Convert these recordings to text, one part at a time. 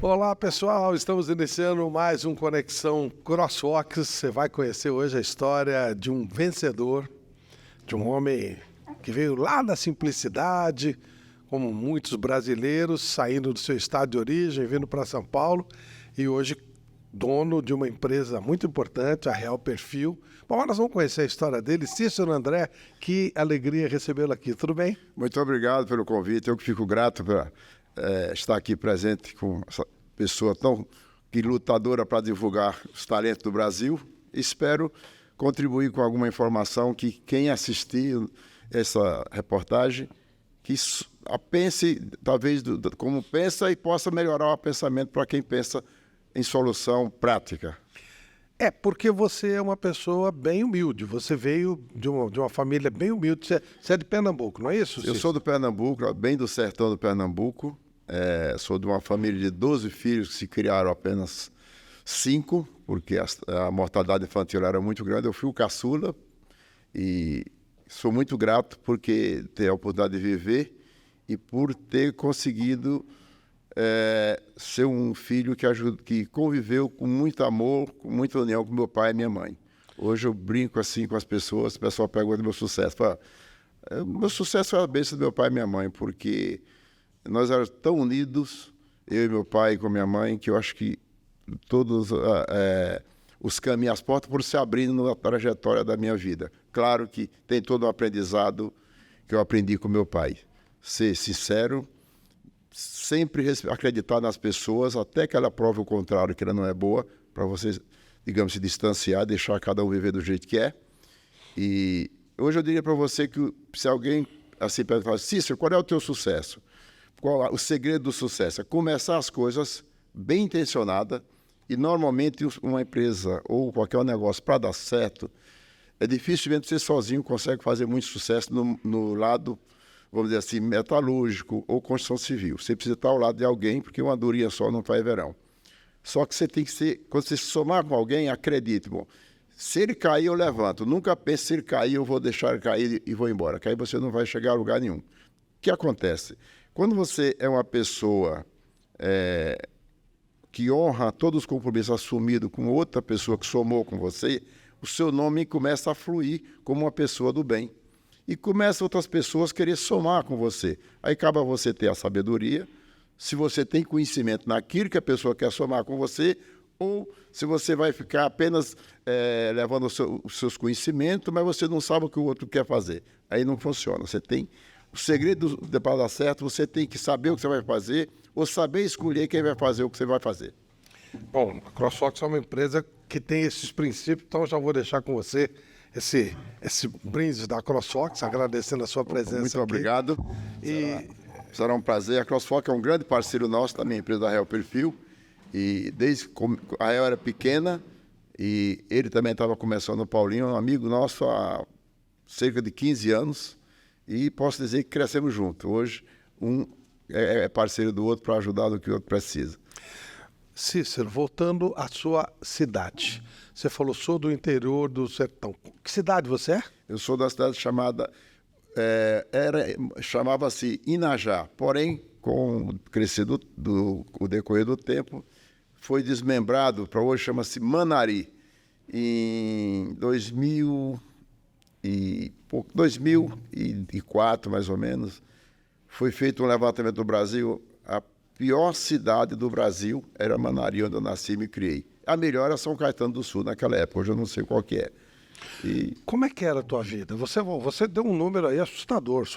Olá, pessoal. Estamos iniciando mais um Conexão CrossFox. Você vai conhecer hoje a história de um vencedor, de um homem que veio lá da simplicidade, como muitos brasileiros, saindo do seu estado de origem, vindo para São Paulo e hoje dono de uma empresa muito importante, a Real Perfil. Bom, nós vamos conhecer a história dele. Cícero André, que alegria recebê-lo aqui. Tudo bem? Muito obrigado pelo convite. Eu que fico grato por estar aqui presente com essa pessoa tão lutadora para divulgar os talentos do Brasil. Espero contribuir com alguma informação que quem assistir essa reportagem que pense, talvez, como pensa e possa melhorar o pensamento para quem pensa em solução prática. É, porque você é uma pessoa bem humilde. Você veio de uma família bem humilde. Você é de Pernambuco, não é isso, Cícero? Eu sou do Pernambuco, bem do sertão do Pernambuco. Sou de uma família de 12 filhos que se criaram apenas 5, porque a mortalidade infantil era muito grande. Eu fui o caçula e sou muito grato por ter a oportunidade de viver e por ter conseguido ser um filho que conviveu com muito amor, com muita união com meu pai e minha mãe. Hoje eu brinco assim com as pessoas, o pessoal pergunta do meu sucesso. Fala, meu sucesso é a bênção do meu pai e minha mãe, porque nós éramos tão unidos, eu e meu pai com minha mãe, que eu acho que todos os caminhos, as portas foram se abrindo na trajetória da minha vida. Claro que tem todo um aprendizado que eu aprendi com meu pai. Ser sincero, sempre acreditar nas pessoas, até que ela prove o contrário, que ela não é boa, para você, digamos, se distanciar, deixar cada um viver do jeito que é. E hoje eu diria para você que se alguém assim perguntar, Cícero, qual é o teu sucesso? Qual o segredo do sucesso? É começar as coisas bem intencionada e normalmente uma empresa ou qualquer negócio para dar certo, é dificilmente você sozinho consegue fazer muito sucesso no lado, vamos dizer assim, metalúrgico ou construção civil. Você precisa estar ao lado de alguém, porque uma andorinha só não faz verão. Só que você tem que ser, quando você se somar com alguém, acredite, bom, se ele cair, eu levanto. Nunca pense, se ele cair, eu vou deixar ele cair e vou embora, que aí você não vai chegar a lugar nenhum. O que acontece? Quando você é uma pessoa que honra todos os compromissos assumidos com outra pessoa que somou com você, o seu nome começa a fluir como uma pessoa do bem. E começam outras pessoas a querer somar com você. Aí cabe a você ter a sabedoria, se você tem conhecimento naquilo que a pessoa quer somar com você, ou se você vai ficar apenas levando os seus conhecimentos, mas você não sabe o que o outro quer fazer. Aí não funciona. Você tem o segredo para dar certo, você tem que saber o que você vai fazer, ou saber escolher quem vai fazer o que você vai fazer. Bom, a CrossFox é uma empresa que tem esses princípios, então eu já vou deixar com você esse brinde da CrossFox, agradecendo a sua presença. Muito obrigado. Será um prazer. A CrossFox é um grande parceiro nosso, da minha empresa da Real Perfil. E desde a Real era pequena, e ele também estava começando, o Paulinho, um amigo nosso há cerca de 15 anos. E posso dizer que crescemos juntos. Hoje, um é parceiro do outro para ajudar no que o outro precisa. Cícero, voltando à sua cidade. Você falou, sou do interior do sertão. Que cidade você é? Eu sou da cidade chamava-se Inajá, porém, com o crescer o decorrer do tempo, foi desmembrado, para hoje chama-se Manari. Em 2004, mais ou menos, foi feito um levantamento do Brasil. A pior cidade do Brasil era Manari, onde eu nasci e me criei. A melhor era São Caetano do Sul naquela época, hoje eu não sei qual que é. Como é que era a tua vida? Você deu um número aí assustador.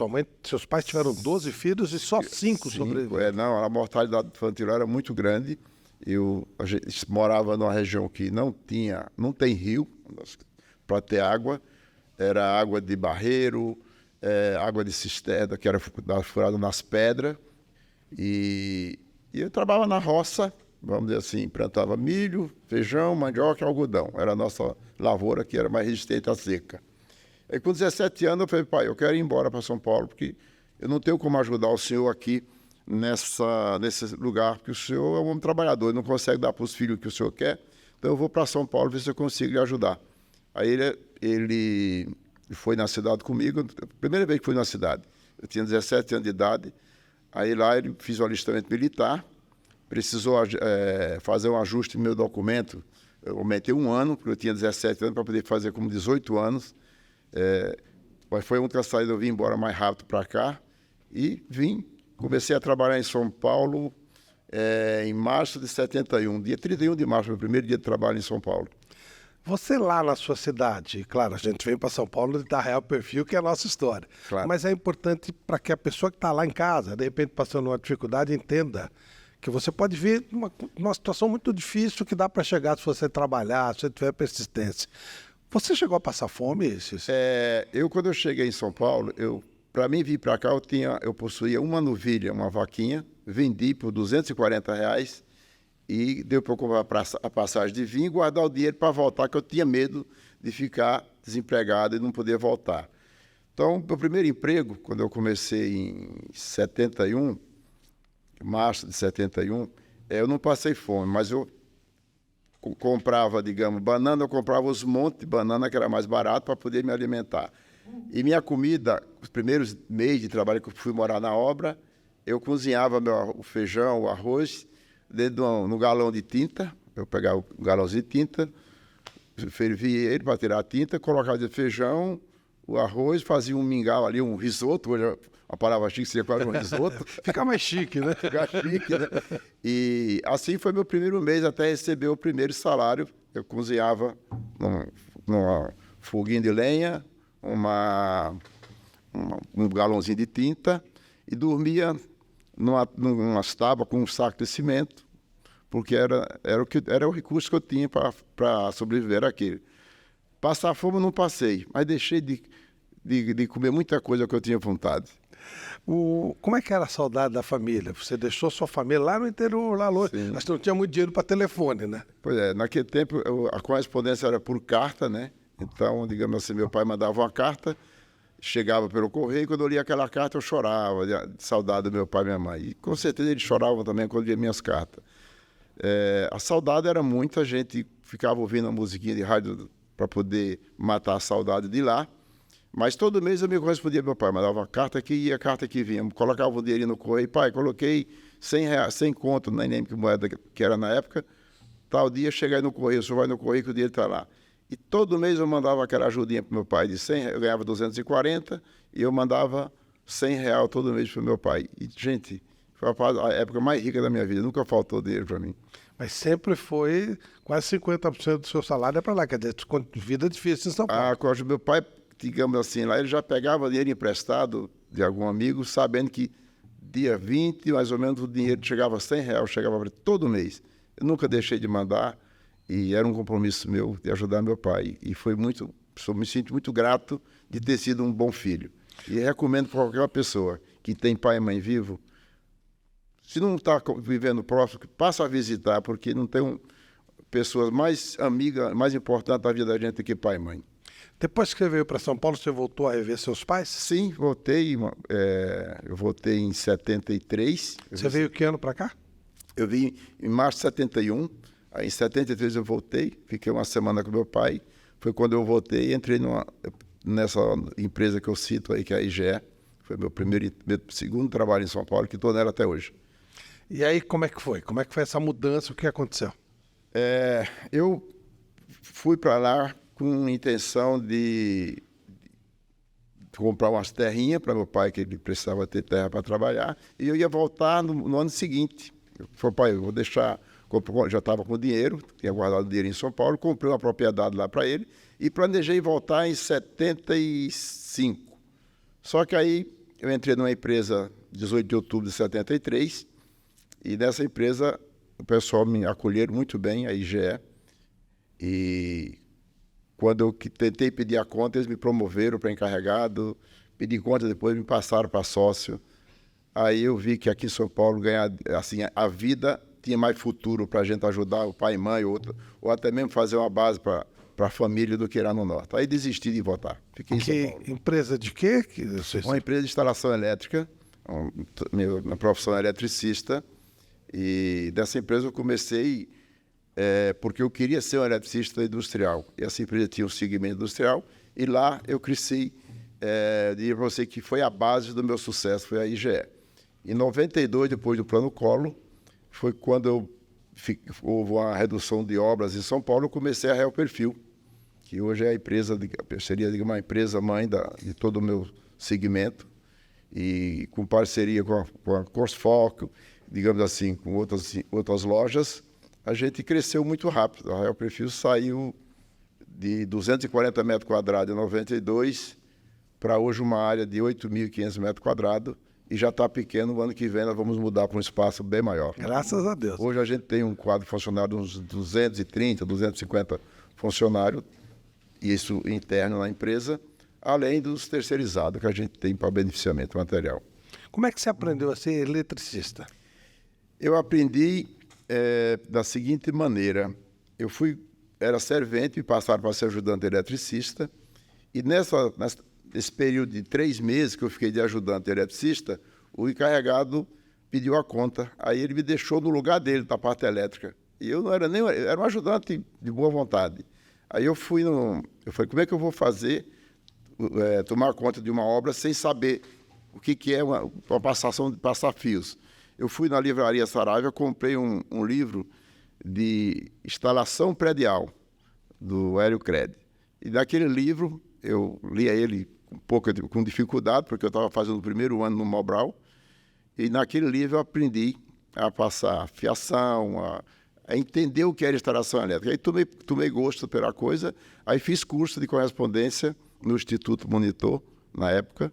Seus pais tiveram 12 filhos e só 5 sobreviveram. Não, a mortalidade infantil era muito grande. A gente morava numa região que não tem rio para ter água. Era água de barreiro, água de cisterna, que era furada nas pedras. E eu trabalhava na roça, vamos dizer assim, plantava milho, feijão, mandioca e algodão. Era a nossa lavoura que era mais resistente à seca. Aí com 17 anos eu falei, pai, eu quero ir embora para São Paulo, porque eu não tenho como ajudar o senhor aqui nesse lugar, porque o senhor é um homem trabalhador, ele não consegue dar para os filhos o que o senhor quer, então eu vou para São Paulo ver se eu consigo lhe ajudar. Aí ele foi na cidade comigo, a primeira vez que fui na cidade, eu tinha 17 anos de idade, aí lá ele fiz o alistamento militar precisou fazer um ajuste no meu documento. Eu aumentei 1 ano, porque eu tinha 17 anos, para poder fazer como 18 anos. Mas foi outra saída, eu vim embora mais rápido para cá e comecei a trabalhar em São Paulo em março de 71, dia 31 de março, meu primeiro dia de trabalho em São Paulo. Você lá na sua cidade, claro, a gente vem para São Paulo e dá real perfil, que é a nossa história. Claro. Mas é importante para que a pessoa que está lá em casa, de repente passando uma dificuldade, entenda que você pode vir numa situação muito difícil que dá para chegar se você trabalhar, se você tiver persistência. Você chegou a passar fome, Cícero? Quando eu cheguei em São Paulo, para mim vir para cá, eu possuía uma novilha, uma vaquinha, vendi por R$240 e deu para eu comprar a passagem de vir e guardar o dinheiro para voltar, que eu tinha medo de ficar desempregado e não poder voltar. Então, meu primeiro emprego, quando eu comecei em 71, março de 71, eu não passei fome, mas eu comprava, digamos, banana, eu comprava os montes de banana, que era mais barato, para poder me alimentar. E minha comida, os primeiros meses de trabalho que eu fui morar na obra, eu cozinhava o feijão, o arroz, dentro no galão de tinta. Eu pegava um galãozinho de tinta, fervia ele para tirar a tinta, colocava o feijão, o arroz, fazia um mingau ali, um risoto, hoje a palavra chique seria quase um risoto. Fica mais chique, né? Fica chique, né? E assim foi meu primeiro mês até receber o primeiro salário. Eu cozinhava numa foguinha de lenha, um galãozinho de tinta e dormia numas tábuas com um saco de cimento, porque era o recurso que eu tinha para sobreviver aqui. Passar fome eu não passei, mas deixei de comer muita coisa que eu tinha vontade. Como é que era a saudade da família? Você deixou sua família lá no interior, lá longe. Sim. Mas não tinha muito dinheiro para telefone, né? Pois é, naquele tempo a correspondência era por carta, né? Então, digamos assim, meu pai mandava uma carta, chegava pelo correio, e quando eu lia aquela carta eu chorava, de saudade do meu pai e minha mãe. E com certeza eles choravam também quando via minhas cartas. A saudade era muita, a gente ficava ouvindo a musiquinha de rádio para poder matar a saudade de lá. Mas todo mês eu me correspondia ao meu pai, mandava uma carta que ia, carta que vinha, colocava o dinheirinho no correio, pai, coloquei R$100, 100 conto, nem que moeda que era na época, tal dia chega aí no correio, o senhor vai no correio que o dinheiro está lá. E todo mês eu mandava aquela ajudinha para o meu pai de 100, eu ganhava 240 e eu mandava R$100 todo mês para o meu pai. E, gente, foi a época mais rica da minha vida, nunca faltou dinheiro para mim. Mas sempre foi quase 50% do seu salário é para lá, quer dizer, vida difícil em São Paulo. Com o meu pai, digamos assim, lá ele já pegava dinheiro emprestado de algum amigo, sabendo que dia 20, mais ou menos, o dinheiro chegava a R$100, chegava para todo mês. Eu nunca deixei de mandar e era um compromisso meu de ajudar meu pai. E me sinto muito grato de ter sido um bom filho. E recomendo para qualquer pessoa que tem pai e mãe vivo, se não está vivendo próximo, passa a visitar, porque não tem pessoas mais amigas, mais importantes da vida da gente do que pai e mãe. Depois que você veio para São Paulo, você voltou a rever seus pais? Sim, voltei. Eu voltei em 73. Você veio que ano para cá? Eu vim em março de 71. Aí em 73 eu voltei, fiquei uma semana com meu pai. Foi quando eu voltei e entrei nessa empresa que eu cito aí, que é a IGE. Foi meu segundo trabalho em São Paulo, que estou nela até hoje. E aí, como é que foi? Como é que foi essa mudança? O que aconteceu? Eu fui para lá com intenção de comprar umas terrinhas para meu pai, que ele precisava ter terra para trabalhar, e eu ia voltar no ano seguinte. Eu falei, pai, eu vou deixar... Já estava com dinheiro, tinha guardado dinheiro em São Paulo, comprei uma propriedade lá para ele e planejei voltar em 75. Só que aí eu entrei numa empresa 18 de outubro de 73 e nessa empresa o pessoal me acolheram muito bem, a IGE, e quando eu tentei pedir a conta, eles me promoveram para encarregado, pedi conta, depois me passaram para sócio. Aí eu vi que aqui em São Paulo ganhar, assim, a vida tinha mais futuro para a gente ajudar o pai e mãe, ou até mesmo fazer uma base para a família do que lá no Norte. Aí desisti de votar. Fiquei em São Paulo. Empresa de quê? Uma empresa de instalação elétrica, minha profissão é eletricista, e dessa empresa eu comecei porque eu queria ser um eletricista industrial. E essa empresa tinha um segmento industrial, e lá eu cresci, diria para você que foi a base do meu sucesso, foi a IGE. Em 92, depois do Plano Collor, foi quando houve uma redução de obras em São Paulo, eu comecei a Real Perfil, que hoje é a empresa, seria uma empresa mãe de todo o meu segmento, e com parceria com a Corsfoco, digamos assim, com outras lojas, a gente cresceu muito rápido. A Real Perfil saiu de 240 metros quadrados em 92 para hoje uma área de 8.500 metros quadrados, e já está pequeno. O ano que vem nós vamos mudar para um espaço bem maior. Graças a Deus. Hoje a gente tem um quadro funcionário de uns 230, 250 funcionários, e isso interno na empresa, além dos terceirizados que a gente tem para beneficiamento material. Como é que você aprendeu a ser eletricista? Eu aprendi da seguinte maneira. Era servente e passaram para ser ajudante eletricista, e nesse período de 3 meses que eu fiquei de ajudante eletricista, o encarregado pediu a conta. Aí ele me deixou no lugar dele, da parte elétrica. E eu não era eu era um ajudante de boa vontade. Aí eu falei, como é que eu vou fazer, tomar conta de uma obra sem saber o que é uma passação de passar fios? Eu fui na livraria Saraiva, comprei um livro de instalação predial, do Hélio Cred. E naquele livro, eu lia ele com dificuldade, porque eu estava fazendo o primeiro ano no Mobral, e naquele livro eu aprendi a passar fiação, a entender o que era instalação elétrica. Aí tomei gosto pela coisa, aí fiz curso de correspondência no Instituto Monitor, na época,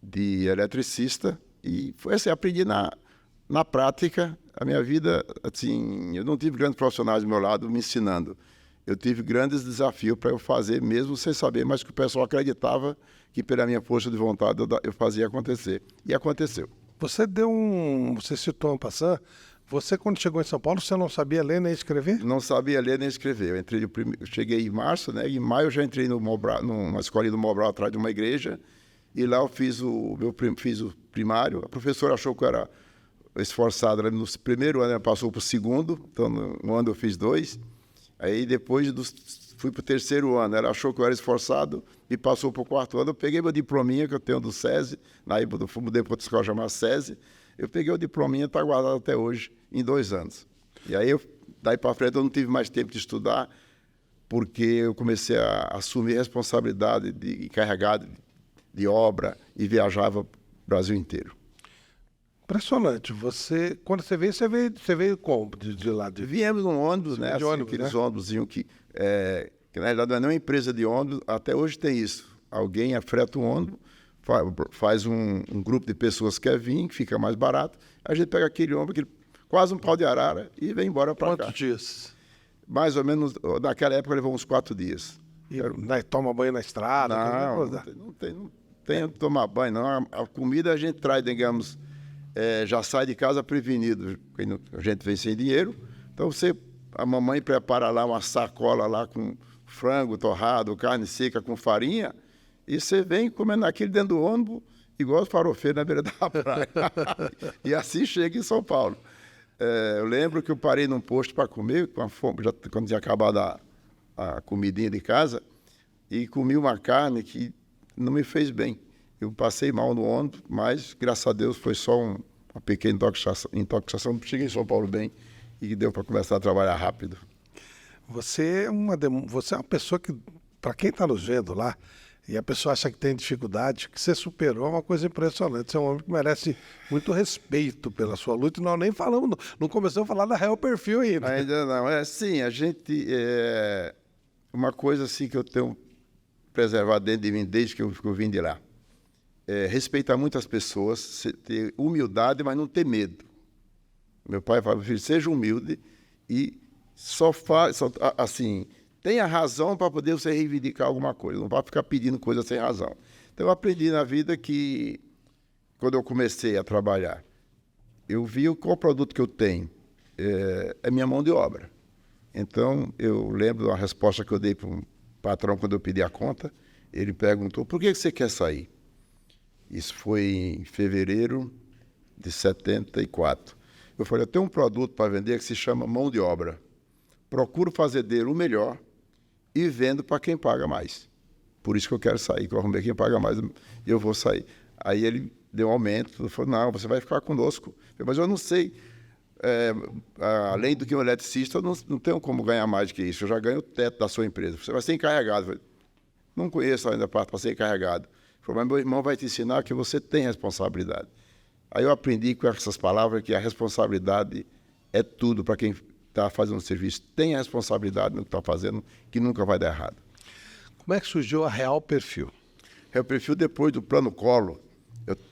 de eletricista, e foi assim, aprendi na prática. A minha vida, assim, eu não tive grandes profissionais do meu lado me ensinando. Eu tive grandes desafios para eu fazer, mesmo sem saber, mas que o pessoal acreditava que pela minha força de vontade eu fazia acontecer. E aconteceu. Você citou um passant, você quando chegou em São Paulo, você não sabia ler nem escrever? Não sabia ler nem escrever. Eu cheguei em março, né? Em maio eu já entrei numa escolinha do Mobral, atrás de uma igreja, e lá eu fiz o primário. A professora achou que eu era esforçado. No primeiro ano ela passou para o segundo, então no ano eu fiz 2. Aí depois fui para o terceiro ano, ela achou que eu era esforçado e passou para o quarto ano. Eu peguei meu diplominha que eu tenho do SESI, na época eu mudei para outra escola chamada SESI. Eu peguei o diplominha, está guardado até hoje, em 2 anos. E aí, daí para frente, eu não tive mais tempo de estudar, porque eu comecei a assumir responsabilidade de encarregado de obra e viajava o Brasil inteiro. Impressionante. Quando você veio como? De lá? Viemos num ônibus, né? De ônibus, aqueles né? ônibusinhos que na realidade não é nenhuma empresa de ônibus, até hoje tem isso. Alguém freta um ônibus, faz um grupo de pessoas que quer vir, que fica mais barato, a gente pega aquele ônibus, quase um pau de arara, e vem embora para cá. Quantos dias? Mais ou menos, naquela época levou uns 4 dias. Toma banho na estrada? Não tem onde tomar banho, não. A comida a gente traz, digamos, já sai de casa prevenido. A gente vem sem dinheiro, então a mamãe prepara lá uma sacola lá com frango torrado, carne seca com farinha, e você vem comendo aquilo dentro do ônibus, igual os farofeiros na beira da praia. E assim chega em São Paulo. Eu lembro que eu parei num posto para comer, com a fome, quando tinha acabado a comidinha de casa, e comi uma carne que não me fez bem. Eu passei mal no ônibus, mas, graças a Deus, foi só uma pequena intoxicação. Cheguei em São Paulo bem e deu para começar a trabalhar rápido. Você é uma pessoa que, para quem está nos vendo lá, e a pessoa acha que tem dificuldade, que você superou, é uma coisa impressionante. Você é um homem que merece muito respeito pela sua luta. E nós nem falamos, não começamos a falar da Real Perfil ainda. Ainda não. Sim, a gente... uma coisa assim que eu tenho preservado dentro de mim desde que eu vim de lá. Respeitar muitas pessoas, ter humildade, mas não ter medo. Meu pai falava, filho, seja humilde e assim, tenha razão para poder você reivindicar alguma coisa, não pode ficar pedindo coisa sem razão. Então, eu aprendi na vida que, quando eu comecei a trabalhar, eu vi qual produto que eu tenho, é minha mão de obra. Então, eu lembro de uma resposta que eu dei para um patrão quando eu pedi a conta. Ele perguntou, por que você quer sair? Isso foi em fevereiro de 74. Eu falei, eu tenho um produto para vender que se chama mão de obra. Procuro fazer dele o melhor e vendo para quem paga mais. Por isso que eu quero sair, que eu arrumei quem paga mais, eu vou sair. Aí ele deu um aumento, falou, não, você vai ficar conosco. Eu falei, mas eu não sei além do que um eletricista, eu não tenho como ganhar mais do que isso. Eu já ganho o teto da sua empresa. Você vai ser encarregado. Eu falei, não conheço ainda a parte para ser encarregado. Ele falou, mas meu irmão vai te ensinar que você tem responsabilidade. Aí eu aprendi com essas palavras que a responsabilidade é tudo para quem está fazendo o serviço. Tem a responsabilidade no que está fazendo, que nunca vai dar errado. Como é que surgiu a Real Perfil? Real Perfil, depois do Plano Collor,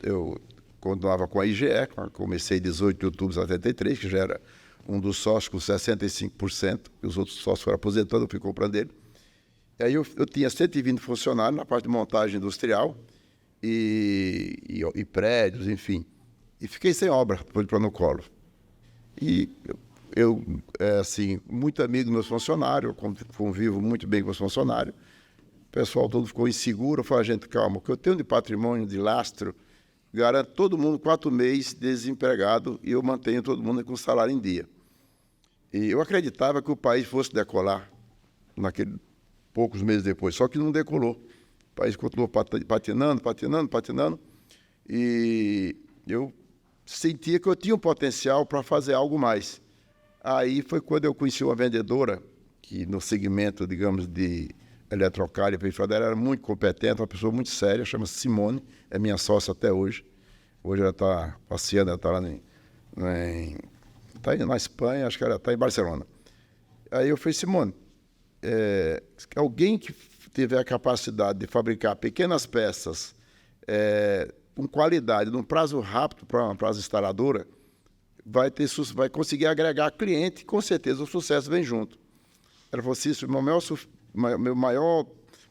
eu continuava com a IGE, comecei em 18 de outubro de 73, que já era um dos sócios com 65%, e os outros sócios foram aposentando, eu fui comprando ele. E aí eu tinha 120 funcionários na parte de montagem industrial e prédios, enfim. E fiquei sem obra depois do Plano Collor. E eu assim, muito amigo dos meus funcionários, eu convivo muito bem com os funcionários. O pessoal todo ficou inseguro. Eu falei, gente, calma, o que eu tenho de patrimônio, de lastro, garanto todo mundo 4 meses desempregado e eu mantenho todo mundo com salário em dia. E eu acreditava que o país fosse decolar poucos meses depois, só que não decolou. O país continuou patinando, e eu sentia que eu tinha um potencial para fazer algo mais. Aí foi quando eu conheci uma vendedora, que no segmento, digamos, de eletrocária e periférica, ela era muito competente, uma pessoa muito séria, chama-se Simone, é minha sócia até hoje. Hoje ela está passeando, ela está lá na Espanha, acho que ela está em Barcelona. Aí eu falei, Simone, alguém que tiver a capacidade de fabricar pequenas peças com qualidade, num prazo rápido para uma prazo instaladora, vai conseguir agregar cliente, e com certeza o sucesso vem junto. Ela falou assim, meu maior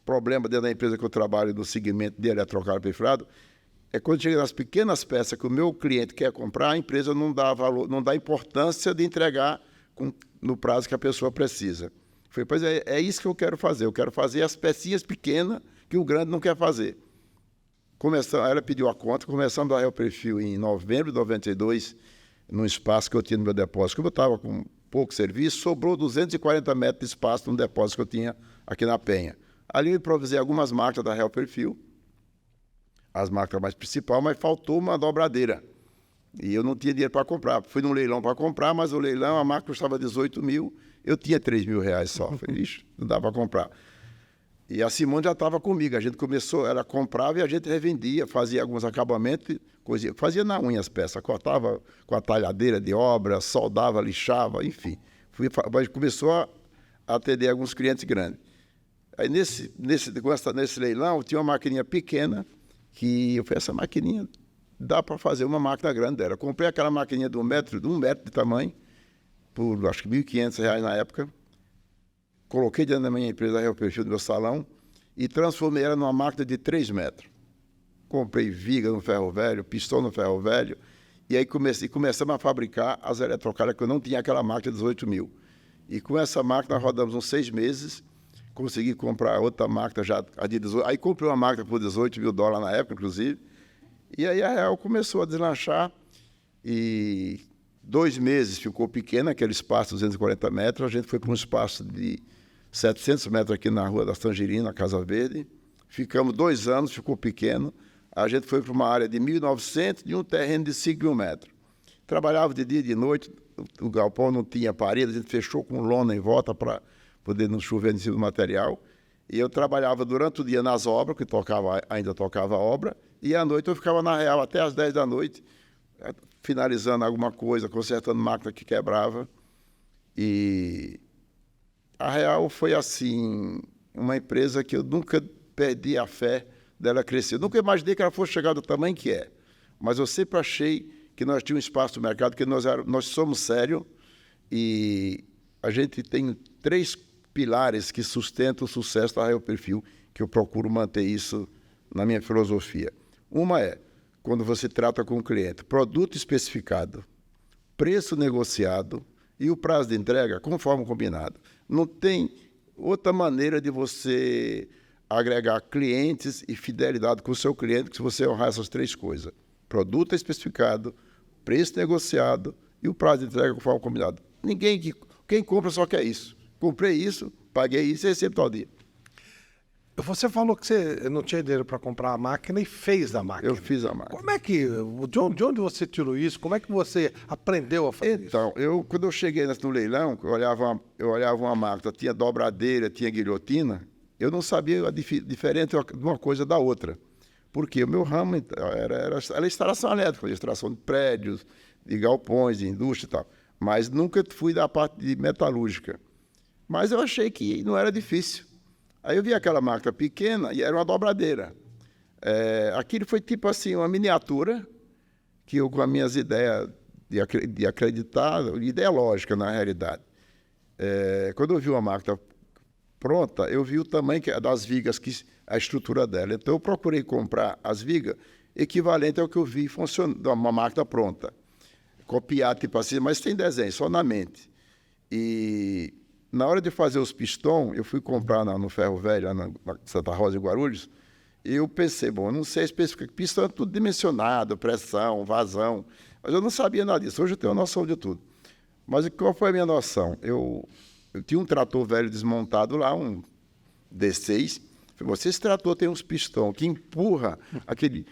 problema dentro da empresa que eu trabalho no segmento de eletrocário perfurado é quando chega nas pequenas peças que o meu cliente quer comprar, a empresa não dá valor, não dá importância de entregar no prazo que a pessoa precisa. Falei, pois é isso que eu quero fazer. Eu quero fazer as pecinhas pequenas que o grande não quer fazer. Ela pediu a conta, começamos a Real Perfil em novembro de 92, num espaço que eu tinha no meu depósito. Como eu estava com pouco serviço, sobrou 240 metros de espaço no depósito que eu tinha aqui na Penha. Ali eu improvisei algumas máquinas da Real Perfil, as máquinas mais principais, mas faltou uma dobradeira. E eu não tinha dinheiro para comprar. Fui num leilão para comprar, mas o leilão, a máquina custava 18 mil, eu tinha 3 mil reais só. Falei, ixi, não dá para comprar. E a Simone já estava comigo. A gente começou, ela comprava e a gente revendia, fazia alguns acabamentos, fazia na unha as peças, cortava com a talhadeira de obra, soldava, lixava, enfim. Mas começou a atender alguns clientes grandes. Aí nesse leilão tinha uma maquininha pequena, que eu falei, essa maquininha dá para fazer uma máquina grande dela. Comprei aquela maquininha de um metro de tamanho, por acho que R$1.500 na época. Coloquei dentro da minha empresa, Real Perfil, do meu salão, e transformei ela numa máquina de 3 metros. Comprei viga no ferro velho, pistão no ferro velho, e aí começamos a fabricar as eletrocárias, que eu não tinha aquela máquina de 18 mil. E com essa máquina rodamos uns 6 meses, consegui comprar outra máquina já a de 18. Aí comprei uma máquina por $18 mil na época, inclusive. E aí a Real começou a deslanchar e 2 meses ficou pequeno, aquele espaço de 240 metros. A gente foi para um espaço de 700 metros aqui na Rua das Tangerinas, na Casa Verde. Ficamos 2 anos, ficou pequeno. A gente foi para uma área de 1.900 e um terreno de 5 mil metros. Trabalhava de dia e de noite, o galpão não tinha parede, a gente fechou com lona em volta para poder não chover em cima do material. E eu trabalhava durante o dia nas obras, que ainda tocava obra, e à noite eu ficava na Real até às 10 da noite, finalizando alguma coisa, consertando máquina que quebrava. E a Real foi, assim, uma empresa que eu nunca perdi a fé dela crescer. Eu nunca imaginei que ela fosse chegar do tamanho que é, mas eu sempre achei que nós tínhamos espaço no mercado, que nós somos sérios e a gente tem 3 pilares que sustentam o sucesso da Real Perfil, que eu procuro manter isso na minha filosofia. Uma é, quando você trata com o cliente, produto especificado, preço negociado e o prazo de entrega conforme combinado. Não tem outra maneira de você agregar clientes e fidelidade com o seu cliente que se você honrar essas 3 coisas. Produto especificado, preço negociado e o prazo de entrega conforme combinado. Quem compra só quer isso. Comprei isso, paguei isso e recebo tal dia. Você falou que você não tinha dinheiro para comprar a máquina e fez a máquina. Eu fiz a máquina. Como é que, de onde você tirou isso? Como é que você aprendeu a fazer isso? Então, quando eu cheguei no leilão, eu olhava uma máquina, tinha dobradeira, tinha guilhotina, eu não sabia a diferença de uma coisa da outra. Porque o meu ramo era instalação elétrica, instalação de prédios, de galpões, de indústria e tal. Mas nunca fui da parte de metalúrgica. Mas eu achei que não era difícil. Aí eu vi aquela máquina pequena e era uma dobradeira. Aquilo foi tipo assim, uma miniatura, que eu com as minhas ideias de acreditar, ideia lógica na realidade. Quando eu vi uma máquina pronta, eu vi o tamanho das vigas, a estrutura dela. Então eu procurei comprar as vigas equivalente ao que eu vi funcionando, uma máquina pronta. Copiar tipo assim, mas sem desenho, só na mente. E na hora de fazer os pistões, eu fui comprar no Ferro Velho, na Santa Rosa de Guarulhos, e eu pensei, bom, eu não sei especificamente, pistão é tudo dimensionado, pressão, vazão, mas eu não sabia nada disso. Hoje eu tenho uma noção de tudo. Mas qual foi a minha noção? Eu tinha um trator velho desmontado lá, um D6. Falei, esse trator tem uns pistões que empurra aquela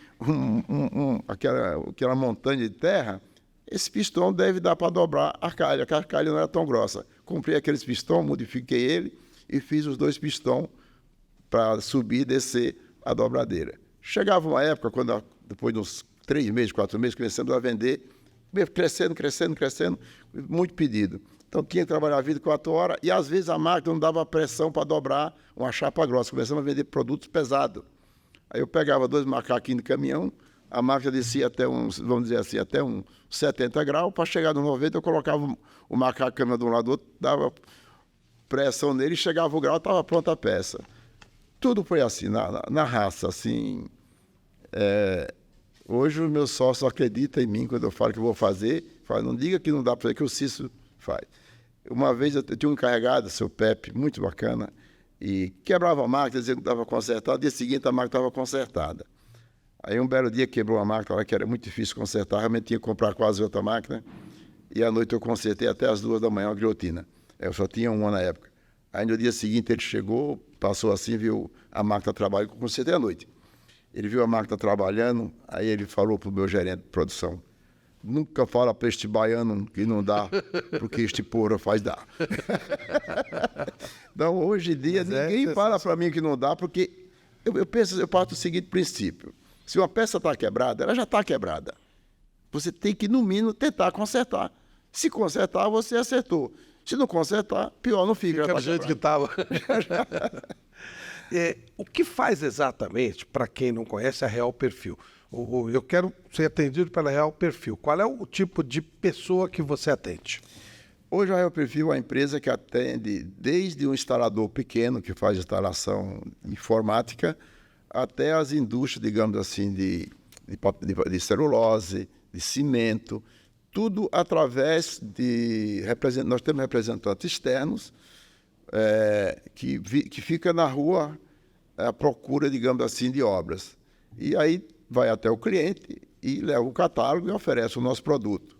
montanha de terra. Esse pistão deve dar para dobrar a calha, que a calha não era tão grossa. Comprei aqueles pistões, modifiquei ele e fiz os 2 pistões para subir e descer a dobradeira. Chegava uma época, depois de uns 3 meses, 4 meses, começando a vender, crescendo, muito pedido. Então tinha que trabalhar 24 horas e às vezes a máquina não dava pressão para dobrar uma chapa grossa. Começamos a vender produtos pesados. Aí eu pegava 2 macaquinhos de caminhão, a máquina descia até vamos dizer assim, até uns 70 graus. Para chegar no 90, eu colocava o macaco caminhão de um lado do outro, dava pressão nele, chegava o grau, estava pronta a peça. Tudo foi assim, na raça, assim. Hoje o meu sócio acredita em mim quando eu falo que eu vou fazer. Fala, não diga que não dá para fazer, que o Cício faz. Uma vez eu tinha um encarregado, seu Pepe, muito bacana, e quebrava a máquina, dizia que estava consertada, no dia seguinte a máquina estava consertada. Aí um belo dia quebrou a máquina, lá que era muito difícil consertar, realmente tinha que comprar quase outra máquina, e à noite eu consertei até as 2 da manhã, uma guilhotina. Eu só tinha uma na época. Aí no dia seguinte ele chegou, passou assim, viu a máquina trabalhando, eu consertei à noite. Ele viu a máquina trabalhando, aí ele falou para o meu gerente de produção, nunca fala para este baiano que não dá, porque este porra faz dar. Então, hoje em dia, ninguém fala para mim que não dá, porque eu parto do seguinte princípio. Se uma peça está quebrada, ela já está quebrada. Você tem que, no mínimo, tentar consertar. Se consertar, você acertou. Se não consertar, pior não fica. Fica do jeito que estava. O que faz exatamente, para quem não conhece, a Real Perfil? Eu quero ser atendido pela Real Perfil. Qual é o tipo de pessoa que você atende? Hoje a Real Perfil é uma empresa que atende desde um instalador pequeno, que faz instalação informática, até as indústrias, digamos assim, de celulose, de cimento, tudo através de... Nós temos representantes externos que fica na rua à procura, digamos assim, de obras. E aí vai até o cliente e leva o catálogo e oferece o nosso produto.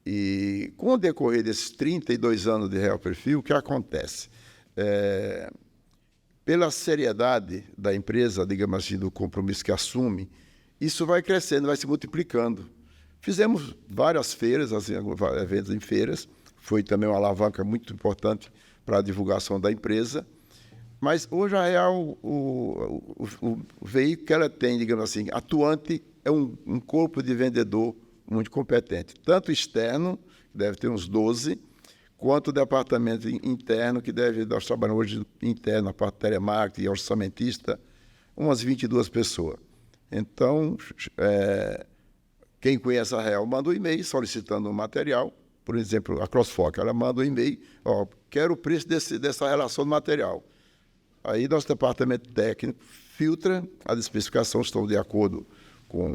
E com o decorrer desses 32 anos de Real Perfil, o que acontece? Pela seriedade da empresa, digamos assim, do compromisso que assume, isso vai crescendo, vai se multiplicando. Fizemos várias feiras, assim, eventos em feiras, foi também uma alavanca muito importante para a divulgação da empresa. Mas hoje a Real, o veículo que ela tem, digamos assim, atuante, é um corpo de vendedor muito competente. Tanto externo, que deve ter uns 12, quanto o departamento interno, que nós trabalhamos hoje interno, a parte de telemarketing e orçamentista, umas 22 pessoas. Então, quem conhece a Real manda um e-mail solicitando um material. Por exemplo, a CrossFoc, ela manda um e-mail, quero o preço dessa relação do material. Aí nosso departamento técnico filtra, as especificações estão de acordo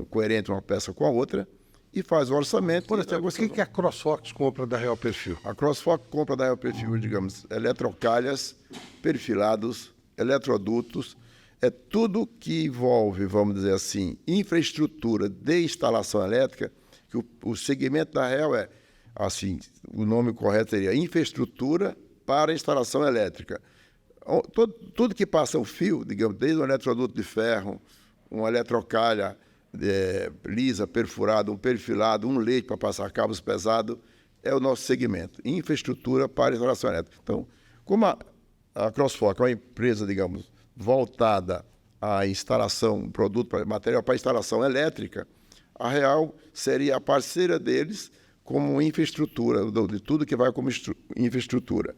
coerente uma peça com a outra, e faz o orçamento. Por exemplo, o que a CrossFox compra da Real Perfil? A CrossFoc compra da Real Perfil, digamos, eletrocalhas, perfilados, eletrodutos, é tudo que envolve, vamos dizer assim, infraestrutura de instalação elétrica, que o segmento da Real assim, o nome correto seria infraestrutura para instalação elétrica. Tudo que passa um fio, digamos, desde um eletroduto de ferro, uma eletrocalha lisa, perfurada, um perfilado, um leite para passar cabos pesados, é o nosso segmento. Infraestrutura para instalação elétrica. Então, como a CrossFoc é uma empresa, digamos, voltada à instalação, material para instalação elétrica, a Real seria a parceira deles como infraestrutura, de tudo que vai como infraestrutura.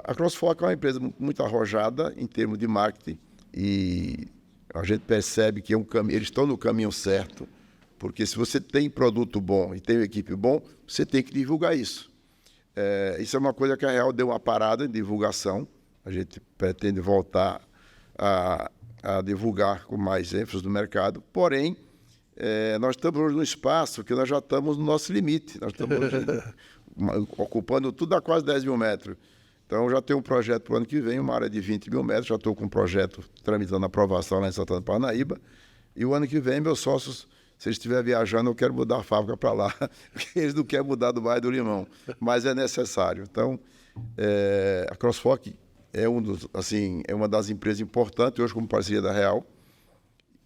A CrossFoc é uma empresa muito arrojada em termos de marketing e a gente percebe que eles estão no caminho certo, porque se você tem produto bom e tem uma equipe bom, você tem que divulgar isso. Isso é uma coisa que a Real deu uma parada em divulgação. A gente pretende voltar a divulgar com mais ênfase no mercado, porém, nós estamos hoje num espaço que nós já estamos no nosso limite. Nós estamos hoje ocupando tudo a quase 10 mil metros. Então, já tenho um projeto para o ano que vem, uma área de 20 mil metros. Já estou com um projeto tramitando aprovação lá em Santana do Parnaíba. E o ano que vem, meus sócios, se eles estiverem viajando, eu quero mudar a fábrica para lá. Porque eles não querem mudar do Bairro do Limão. Mas é necessário. Então, a CrossFoc é uma das empresas importantes, hoje como parceria da Real.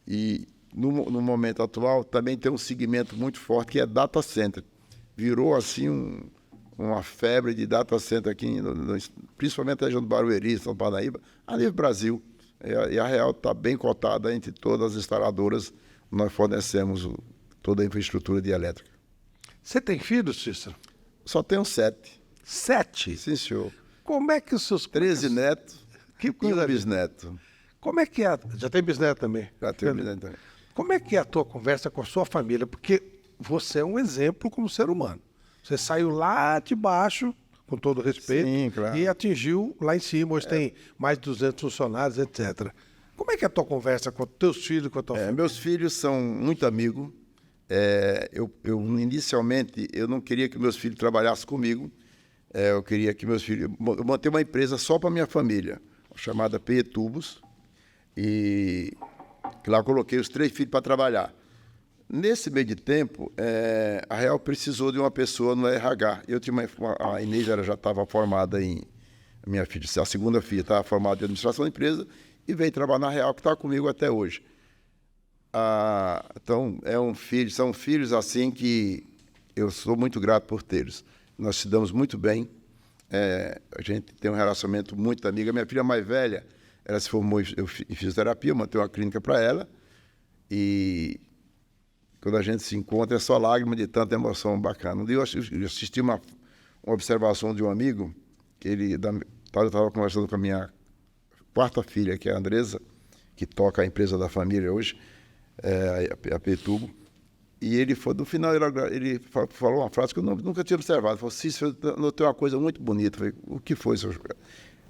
E no momento atual também tem um segmento muito forte que é data center. Virou assim uma febre de data center aqui, principalmente na região do Barueri, São Parnaíba, a nível Brasil. E a Real está bem cotada entre todas as instaladoras. Nós fornecemos toda a infraestrutura de elétrica. Você tem filhos, Cícero? Só tenho 7. 7? Sim, senhor. Como é que os seus... 13 netos que e um bisneto. Como é que é? Já tem bisneto também? Já tenho bisneto também. Como é que é a tua conversa com a sua família? Porque você é um exemplo como ser humano. Você saiu lá de baixo, com todo respeito, sim, claro, e atingiu lá em cima. Hoje tem mais de 200 funcionários, etc. Como é que é a tua conversa com teus filhos, com a tua família? Meus filhos são muito amigos. Inicialmente, eu não queria que meus filhos trabalhassem comigo. Eu queria que meus filhos... Eu montei uma empresa só para minha família, chamada PE Tubos. E lá eu coloquei os 3 filhos para trabalhar. Nesse meio de tempo, a Real precisou de uma pessoa no RH. A Inês já estava formada a minha filha, a segunda filha estava formada em administração da empresa e veio trabalhar na Real, que está comigo até hoje. Então, são filhos assim que eu sou muito grato por tê-los. Nós se damos muito bem. A gente tem um relacionamento muito amigo. A minha filha mais velha, ela se formou em fisioterapia, eu montei uma clínica para ela. E quando a gente se encontra, é só lágrima de tanta emoção bacana. Um dia eu assisti uma observação de um amigo, que eu estava conversando com a minha 4ª filha, que é a Andresa, que toca a empresa da família hoje, a Petubo. E ele foi, no final, ele falou uma frase que eu nunca tinha observado. Ele falou: Cícero, eu notei uma coisa muito bonita. Eu falei: o que foi, senhor?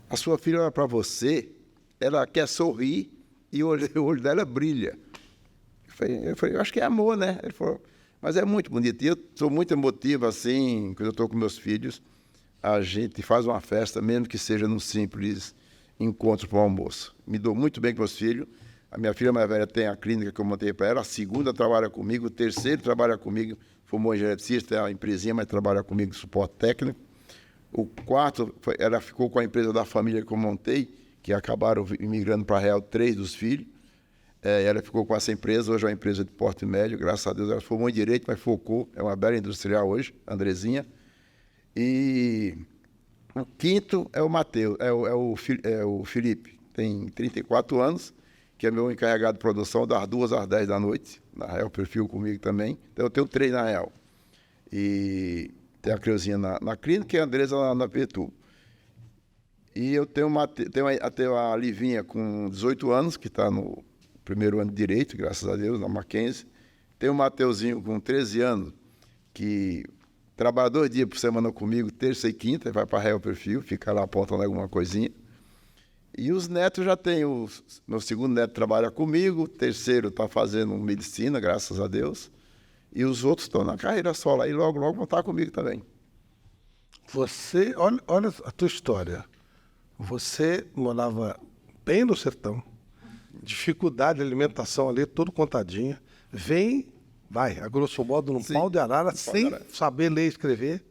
A sua filha olha para você, ela quer sorrir e o olho dela brilha. Eu falei: eu acho que é amor, né? Ele falou: mas é muito bonito. E eu sou muito emotivo, assim, quando eu estou com meus filhos. A gente faz uma festa, mesmo que seja num simples encontro para o almoço. Me dou muito bem com meus filhos. A minha filha mais velha tem a clínica que eu montei para ela, a segunda trabalha comigo, o terceiro trabalha comigo, formou em eletricista, é uma empresinha, mas trabalha comigo, suporte técnico. O 4, ela ficou com a empresa da família que eu montei, que acabaram imigrando para a Real 3 dos filhos. Ela ficou com essa empresa, hoje é uma empresa de porte médio, graças a Deus ela formou em Direito, mas focou, é uma bela industrial hoje, a Andrezinha. E o 5º é o Matheus, é o Felipe, tem 34 anos, que é meu encarregado de produção das 2 às 10 da noite, na Real Perfil comigo também. Então eu tenho 3 na Real. E tem a Creuzinha na clínica e a Andresa na Petu. E eu tenho a Livinha com 18 anos, que está no primeiro ano de Direito, graças a Deus, na Mackenzie. Tem o Mateuzinho com 13 anos, que trabalha 2 dias por semana comigo, terça e quinta, vai para a Real Perfil, fica lá apontando alguma coisinha. E os netos já tem, meu segundo neto trabalha comigo, o terceiro está fazendo medicina, graças a Deus, e os outros estão na carreira solo, aí logo vão estar comigo também. Você, olha a tua história, você morava bem no sertão, dificuldade de alimentação ali, tudo contadinha, vai, a grosso modo, num pau de arara, sem saber ler e escrever.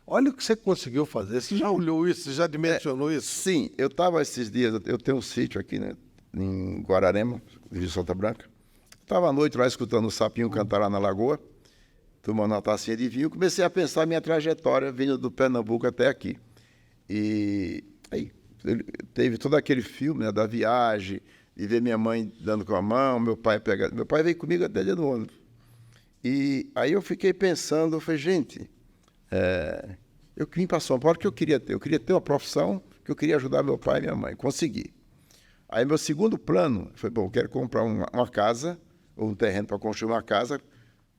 Olha o que você conseguiu fazer. Você já olhou isso? Você já dimensionou isso? Sim, eu estava esses dias, eu tenho um sítio aqui, né, em Guararema, de Solta Branca. Estava à noite lá escutando o sapinho cantar lá na lagoa, tomando uma tacinha de vinho, comecei a pensar a minha trajetória vindo do Pernambuco até aqui. E aí teve todo aquele filme, né, da viagem, de ver minha mãe dando com a mão, meu pai pegando. Meu pai veio comigo até dentro do ônibus. E aí eu fiquei pensando, eu falei, gente, eu vim para São Paulo que eu queria ter uma profissão que eu queria ajudar meu pai e minha mãe, consegui. Aí meu segundo plano foi, bom, eu quero comprar uma casa, ou um terreno para construir uma casa,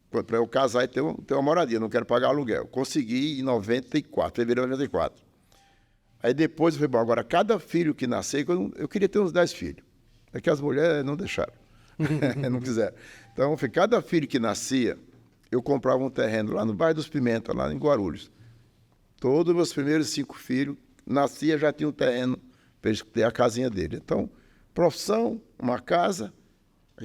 para eu casar e ter uma moradia, não quero pagar aluguel. Consegui em 94, fevereiro de 94. Aí depois eu falei, bom, agora cada filho que nascer, eu queria ter uns 10 filhos. É que as mulheres não deixaram, não quiseram. Então, cada filho que nascia, eu comprava um terreno lá no bairro dos Pimentas, lá em Guarulhos. Todos os meus primeiros 5 filhos nascia, já tinha um terreno para eles ter a casinha dele. Então, profissão, uma casa,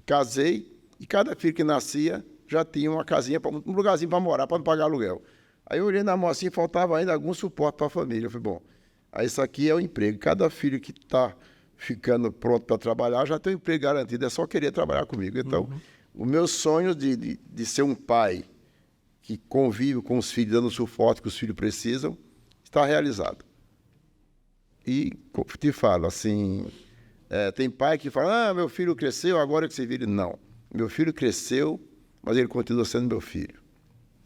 casei, e cada filho que nascia já tinha uma casinha, um lugarzinho para morar, para não pagar aluguel. Aí eu olhei na mão assim, faltava ainda algum suporte para a família. Eu falei, bom, aí isso aqui é o emprego. Cada filho que está ficando pronto para trabalhar já tem um emprego garantido, é só querer trabalhar comigo. Então, o meu sonho de ser um pai que convive com os filhos, dando o suporte que os filhos precisam, está realizado. E te falo, assim, tem pai que fala, meu filho cresceu, agora que você vira. Não, meu filho cresceu, mas ele continua sendo meu filho.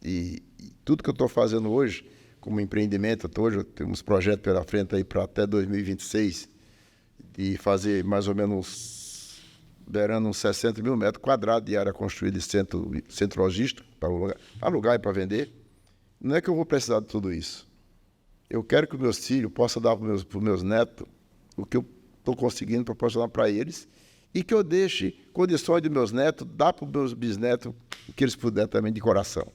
E tudo que eu estou fazendo hoje, como empreendimento, hoje eu tenho uns projetos pela frente aí para até 2026, de fazer mais ou menos, beirando uns 60 mil metros quadrados de área construída de centro logístico, para alugar e para vender. Não é que eu vou precisar de tudo isso. Eu quero que os meus filhos possam dar para os meus netos o que eu estou conseguindo proporcionar para eles e que eu deixe condições de meus netos dar para os meus bisnetos o que eles puderem também de coração.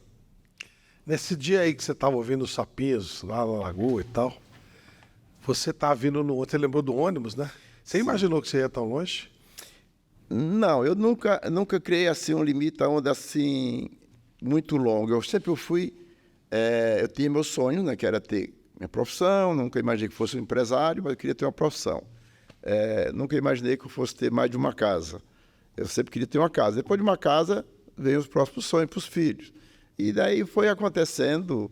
Nesse dia aí que você estava ouvindo os sapinhos lá na lagoa e tal, você estava vindo no... Você lembrou do ônibus, né? Você imaginou que você ia tão longe? Não, eu nunca criei assim um limite aonde assim muito longo. Eu sempre fui, eu tinha meu sonho, né, que era ter minha profissão. Nunca imaginei que fosse um empresário, mas eu queria ter uma profissão. Nunca imaginei que eu fosse ter mais de uma casa. Eu sempre queria ter uma casa. Depois de uma casa, veio os próximos sonhos para os filhos. E daí foi acontecendo.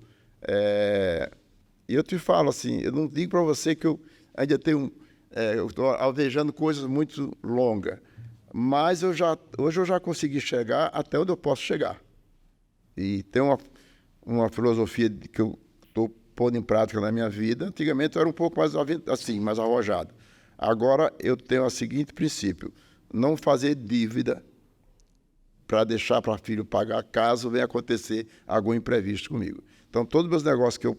E eu te falo assim, eu não digo para você que eu ainda tenho, eu estou alvejando coisas muito longas, mas hoje eu já consegui chegar até onde eu posso chegar. E tem uma filosofia que eu estou pondo em prática na minha vida. Antigamente eu era um pouco mais assim, mais arrojado. Agora eu tenho o seguinte princípio: não fazer dívida para deixar para filho pagar caso venha acontecer algum imprevisto comigo. Então, todos os meus negócios que eu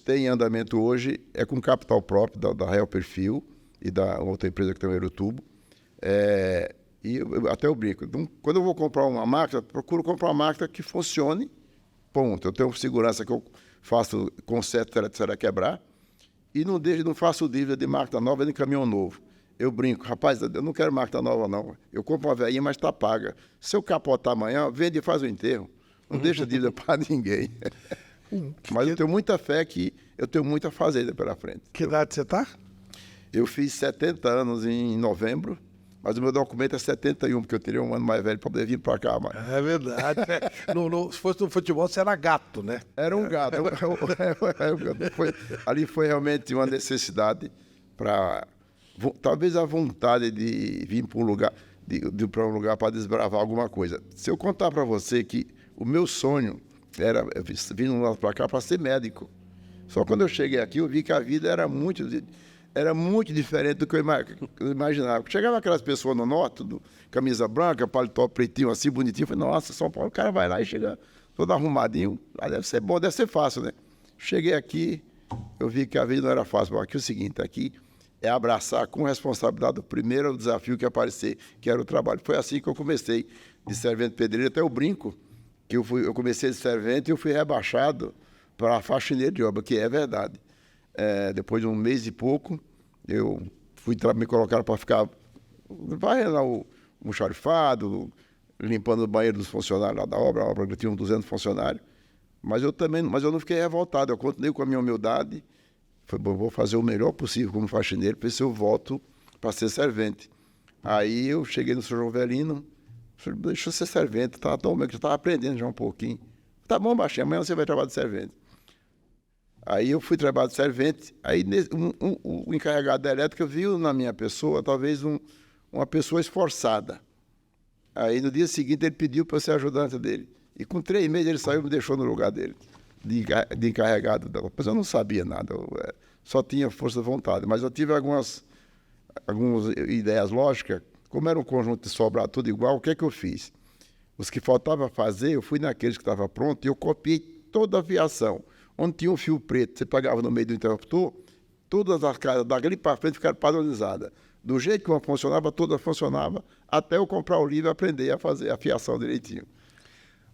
tem em andamento hoje é com capital próprio da Real Perfil e da outra empresa que tem o Aerotubo. E até eu brinco. Então, quando eu vou comprar uma máquina, procuro comprar uma máquina que funcione, ponto. Eu tenho segurança que eu faço conserto será quebrar e não faço dívida de máquina nova nem caminhão novo. Eu brinco, rapaz, eu não quero máquina nova não. Eu compro uma velhinha, mas está paga. Se eu capotar amanhã, vende e faz o enterro. Não deixa dívida para ninguém. Mas eu tenho muita fé que eu tenho muita fazenda pela frente. Que idade você está? Eu fiz 70 anos em novembro, mas o meu documento é 71, porque eu teria um ano mais velho para poder vir para cá. Mas... É verdade. Se fosse no futebol, você era gato, né? Era um gato. Ali foi realmente uma necessidade para... Talvez a vontade de vir para um lugar, para um lugar para desbravar alguma coisa. Se eu contar para você que o meu sonho era vir lá para cá para ser médico. Só quando eu cheguei aqui eu vi que a vida era muito diferente do que eu imaginava. Chegava aquelas pessoas no norte, tudo, camisa branca, paletó pretinho assim, bonitinho. Eu falei, nossa, São Paulo, o cara vai lá e chega todo arrumadinho. Lá deve ser bom, deve ser fácil, né? Cheguei aqui, eu vi que a vida não era fácil. Aqui é o seguinte, aqui é abraçar com responsabilidade o primeiro desafio que aparecer, que era o trabalho. Foi assim que eu comecei, de servente pedreiro até o brinco, que eu comecei de servente e eu fui rebaixado para faxineiro de obra, que é verdade. Depois de um mês e pouco, eu me colocaram para ficar varrendo lá o almoxarifado, limpando o banheiro dos funcionários lá da obra. A obra tinha uns 200 funcionários. Mas eu não fiquei revoltado, eu continuei com a minha humildade. Foi bom, vou fazer o melhor possível como faxineiro, para ver se eu volto para ser servente. Aí eu cheguei no Sr. Jovelino, falei, deixa eu ser servente, tá tão bem que eu estava aprendendo já um pouquinho. Tá bom, baixinho, amanhã você vai trabalhar de servente. Aí eu fui trabalhar de servente, aí o encarregado da elétrica viu na minha pessoa, talvez uma pessoa esforçada. Aí no dia seguinte ele pediu para eu ser ajudante dele. E com 3 meses ele saiu e me deixou no lugar dele, de encarregado dela. Mas eu não sabia nada, só tinha força de vontade. Mas eu tive algumas ideias lógicas. Como era um conjunto de sobrado tudo igual, o que é que eu fiz? Os que faltava fazer, eu fui naqueles que estavam prontos e eu copiei toda a fiação. Onde tinha um fio preto, você pegava no meio do interruptor, todas as casas dali para frente ficaram padronizadas. Do jeito que uma funcionava, toda funcionava, até eu comprar o livro e aprender a fazer a fiação direitinho.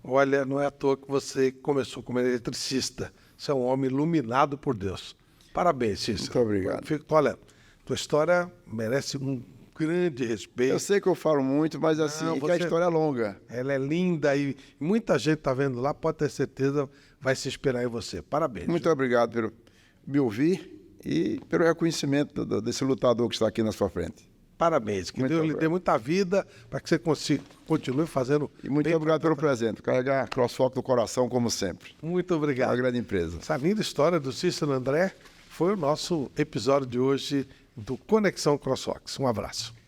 Olha, não é à toa que você começou como eletricista. Você é um homem iluminado por Deus. Parabéns, Cícero. Muito obrigado. Olha, tua história merece um grande respeito. Eu sei que eu falo muito, mas assim, que a história é longa. Ela é linda e muita gente está vendo lá, pode ter certeza, vai se inspirar em você. Parabéns. Muito obrigado por me ouvir e pelo reconhecimento desse lutador que está aqui na sua frente. Parabéns. Que Deus lhe dê muita vida para que você continue fazendo. E muito obrigado pelo presente. Carregar CrossFox no coração, como sempre. Muito obrigado. É uma grande empresa. Essa linda história do Cícero André foi o nosso episódio de hoje do Conexão CrossFox. Um abraço.